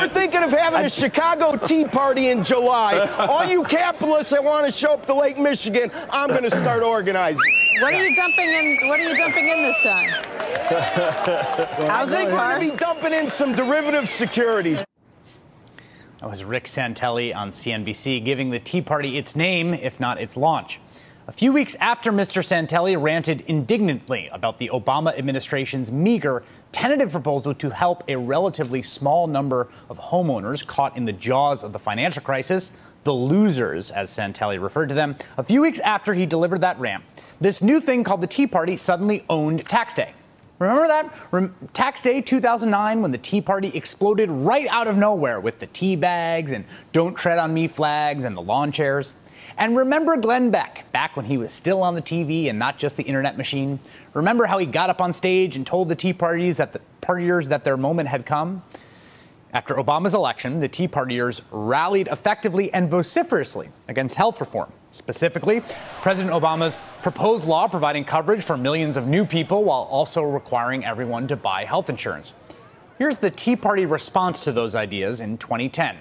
I'm thinking of having a Chicago Tea Party in July. All you capitalists that want to show up to Lake Michigan, I'm going to start organizing. What are you dumping in? What are you dumping in this time? Housing, We're going to be dumping in some derivative securities. That was Rick Santelli on CNBC giving the Tea Party its name, if not its launch. A few weeks after Mr. Santelli ranted indignantly about the Obama administration's meager, tentative proposal to help a relatively small number of homeowners caught in the jaws of the financial crisis, the losers, as Santelli referred to them, a few weeks after he delivered that rant, this new thing called the Tea Party suddenly owned Tax Day. Remember that? Tax Day 2009, when the Tea Party exploded right out of nowhere with the tea bags and don't tread on me flags and the lawn chairs. And remember Glenn Beck, back when he was still on the TV and not just the internet machine? Remember how he got up on stage and told the Tea Partiers that their moment had come? After Obama's election, the Tea Partiers rallied effectively and vociferously against health reform. Specifically, President Obama's proposed law providing coverage for millions of new people while also requiring everyone to buy health insurance. Here's the Tea Party response to those ideas in 2010.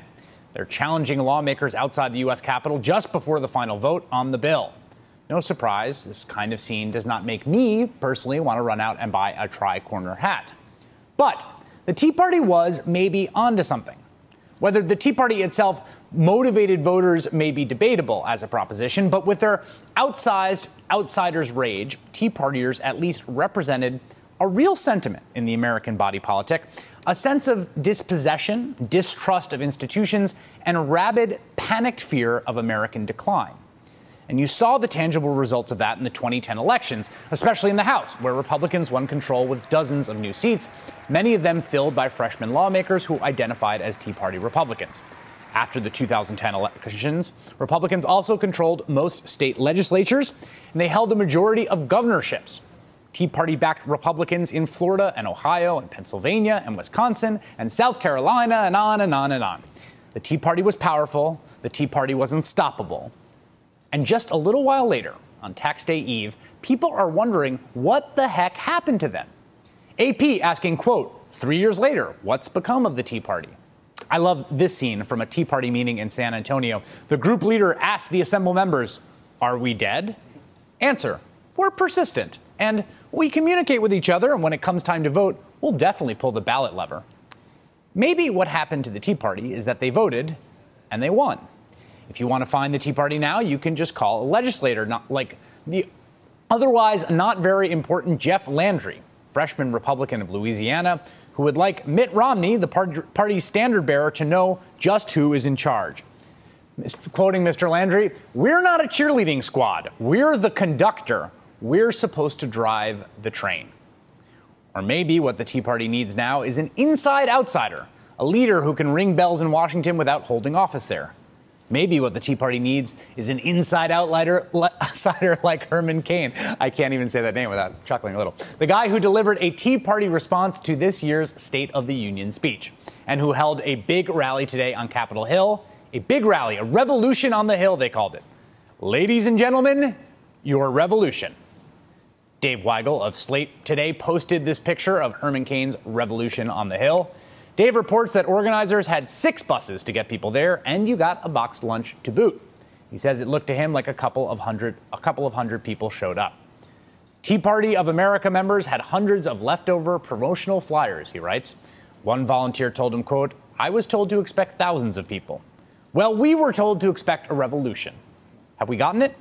They're challenging lawmakers outside the U.S. Capitol just before the final vote on the bill. No surprise, this kind of scene does not make me personally want to run out and buy a tri-corner hat. But the Tea Party was maybe onto something. Whether the Tea Party itself motivated voters may be debatable as a proposition, but with their outsized outsiders' rage, Tea Partiers at least represented a real sentiment in the American body politic, a sense of dispossession, distrust of institutions, and rabid, panicked fear of American decline. And you saw the tangible results of that in the 2010 elections, especially in the House, where Republicans won control with dozens of new seats, many of them filled by freshman lawmakers who identified as Tea Party Republicans. After the 2010 elections, Republicans also controlled most state legislatures, and they held the majority of governorships. Tea Party-backed Republicans in Florida and Ohio and Pennsylvania and Wisconsin and South Carolina and on and on and on. The Tea Party was powerful. The Tea Party was unstoppable. And just a little while later, on Tax Day Eve, people are wondering what the heck happened to them. AP asking, quote, 3 years later, what's become of the Tea Party? I love this scene from a Tea Party meeting in San Antonio. The group leader asked the assembled members, are we dead? Answer, we're persistent. And we communicate with each other, and when it comes time to vote, we'll definitely pull the ballot lever. Maybe what happened to the Tea Party is that they voted and they won. If you want to find the Tea Party now, you can just call a legislator, not like the otherwise not very important Jeff Landry, freshman Republican of Louisiana, who would like Mitt Romney, the party's standard bearer, to know just who is in charge. Quoting Mr. Landry, we're not a cheerleading squad. We're the conductor. We're supposed to drive the train. Or maybe what the Tea Party needs now is an inside outsider, a leader who can ring bells in Washington without holding office there. Maybe what the Tea Party needs is an inside outsider like Herman Cain. I can't even say that name without chuckling a little. The guy who delivered a Tea Party response to this year's State of the Union speech and who held a big rally today on Capitol Hill. A big rally, a revolution on the Hill, they called it. Ladies and gentlemen, your revolution. Dave Weigel of Slate today posted this picture of Herman Cain's revolution on the Hill. Dave reports that organizers had 6 buses to get people there, and you got a boxed lunch to boot. He says it looked to him like a couple of hundred people showed up. Tea Party of America members had hundreds of leftover promotional flyers, he writes. One volunteer told him, quote, I was told to expect thousands of people. Well, we were told to expect a revolution. Have we gotten it?